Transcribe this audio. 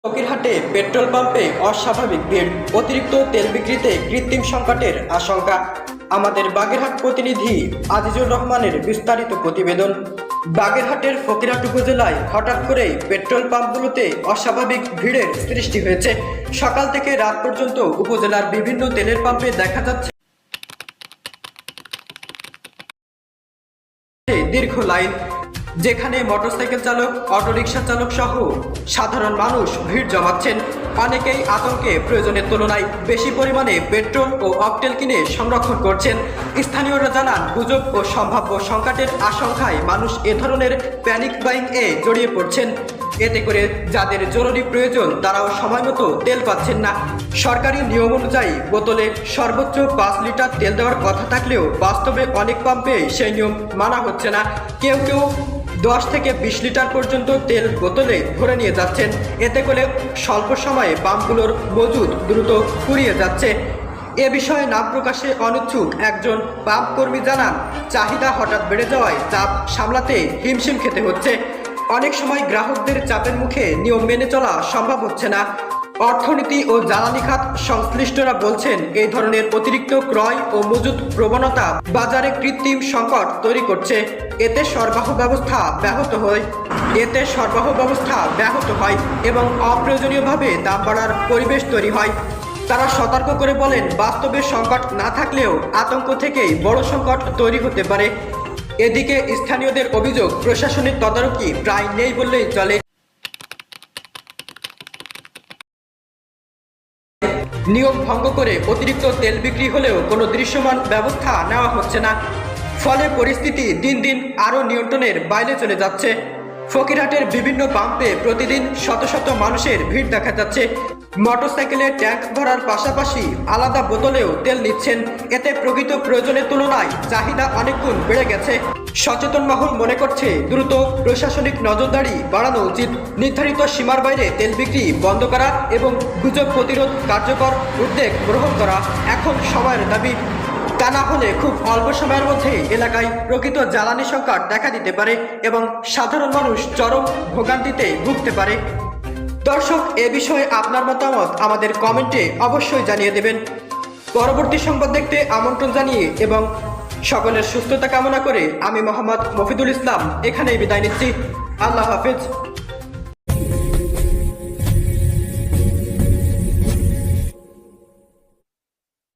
ফকিরহাটে petrol পাম্পে অস্বাভাবিক ভিড়, অতিরিক্ত তেল বিক্রিতে কৃত্রিম সংকটের আশঙ্কা। আমাদের বাগেরহাট প্রতিনিধি আজিজুর রহমানের বিস্তারিত প্রতিবেদন। বাগেরহাটের ফকিরহাট উপজেলায় হঠাৎ করেই পেট্রোল পাম্পগুলোতে অস্বাভাবিক ভিড়ের সৃষ্টি হয়েছে। সকাল থেকে রাত পর্যন্ত উপজেলার বিভিন্ন তেলের পাম্পে দেখা যাচ্ছে দীর্ঘ লাইন, যেখানে মোটরসাইকেল চালক, অটোরিকশা চালক সহ সাধারণ মানুষ ভিড় জমাচ্ছেন। অনেকেই আতঙ্কে প্রয়োজনের তুলনায় বেশি পরিমাণে পেট্রোল ও অকটেল কিনে সংরক্ষণ করছেন। স্থানীয়রা জানান, গুজব ও সম্ভাব্য সংকটের আশঙ্কায় মানুষ এ ধরনের প্যানিক বাইং এ জড়িয়ে পড়ছেন। এতে করে যাদের জরুরি প্রয়োজন তারাও সময় মতো তেল পাচ্ছেন না। সরকারি নিয়ম অনুযায়ী বোতলে সর্বোচ্চ 5 লিটার তেল দেওয়ার কথা থাকলেও বাস্তবে অনেক পাম্পে সেই নিয়ম মানা হচ্ছে না। কেউ কেউ 10 থেকে 20 লিটার পর্যন্ত তেল বোতলে ভরে নিয়ে যাচ্ছেন। এতে করে স্বল্প সময়ে পাম্পগুলোর মজুদ দ্রুত ফুরিয়ে যাচ্ছে। এ বিষয়ে নাম প্রকাশে অনিচ্ছুক একজন পাম্প কর্মী জানান, চাহিদা হঠাৎ বেড়ে যাওয়ায় চাপ সামলাতে হিমশিম খেতে হচ্ছে। অনেক সময় গ্রাহকদের চাপের মুখে নিয়ম মেনে চলা সম্ভব হচ্ছে না। অর্থনীতি ও জ্বালানি খাত সংশ্লিষ্টরা বলছেন, এই ধরনের অতিরিক্ত ক্রয় ও মজুত প্রবণতা বাজারে কৃত্রিম সংকট তৈরি করছে। এতে সরবরাহ ব্যবস্থা ব্যাহত হয় এবং অপ্রয়োজনীয়ভাবে দাম বাড়ার পরিবেশ তৈরি হয়। তারা সতর্ক করে বলেন, বাস্তবে সংকট না থাকলেও আতঙ্ক থেকেই বড় সংকট তৈরি হতে পারে। এদিকে স্থানীয়দের অভিযোগ, প্রশাসনের তদারকি প্রায় নেই বললেই চলে। নিয়ম ভঙ্গ করে অতিরিক্ত তেল বিক্রি হলেও কোনো দৃশ্যমান ব্যবস্থা নেওয়া হচ্ছে না। ফলে পরিস্থিতি দিন দিন আরও নিয়ন্ত্রণের বাইরে চলে যাচ্ছে। ফকিরহাটের বিভিন্ন পাম্পে প্রতিদিন শত শত মানুষের ভিড় দেখা যাচ্ছে। মোটরসাইকেলের ট্যাঙ্ক ভরার পাশাপাশি আলাদা বোতলেও তেল নিচ্ছেন। এতে প্রকৃত প্রয়োজনের তুলনায় চাহিদা অনেক গুণ বেড়ে গেছে। সচেতন মহল মনে করছে, দ্রুত প্রশাসনিক নজরদারি বাড়ানো উচিত। নির্ধারিত সীমার বাইরে তেল বিক্রি বন্ধ করা এবং গুজব প্রতিরোধ কার্যকর উদ্যোগ গ্রহণ করা এখন সময়ের দাবি। তা না হলে খুব অল্প সময়ের মধ্যে এলাকায় প্রকৃত জ্বালানি সংকট দেখা দিতে পারে এবং সাধারণ মানুষ চরম ভোগান্তিতে ভুগতে পারে। দর্শক, এ বিষয়ে আপনার মতামত আমাদের কমেন্টে অবশ্যই জানিয়ে দেবেন। পরবর্তী সংবাদ দেখতে আমন্ত্রণ জানিয়ে এবং সকলের সুস্থতা কামনা করে আমি মোহাম্মদ মফিদুল ইসলাম এখানেই বিদায় নিচ্ছি। আল্লাহ হাফেজ।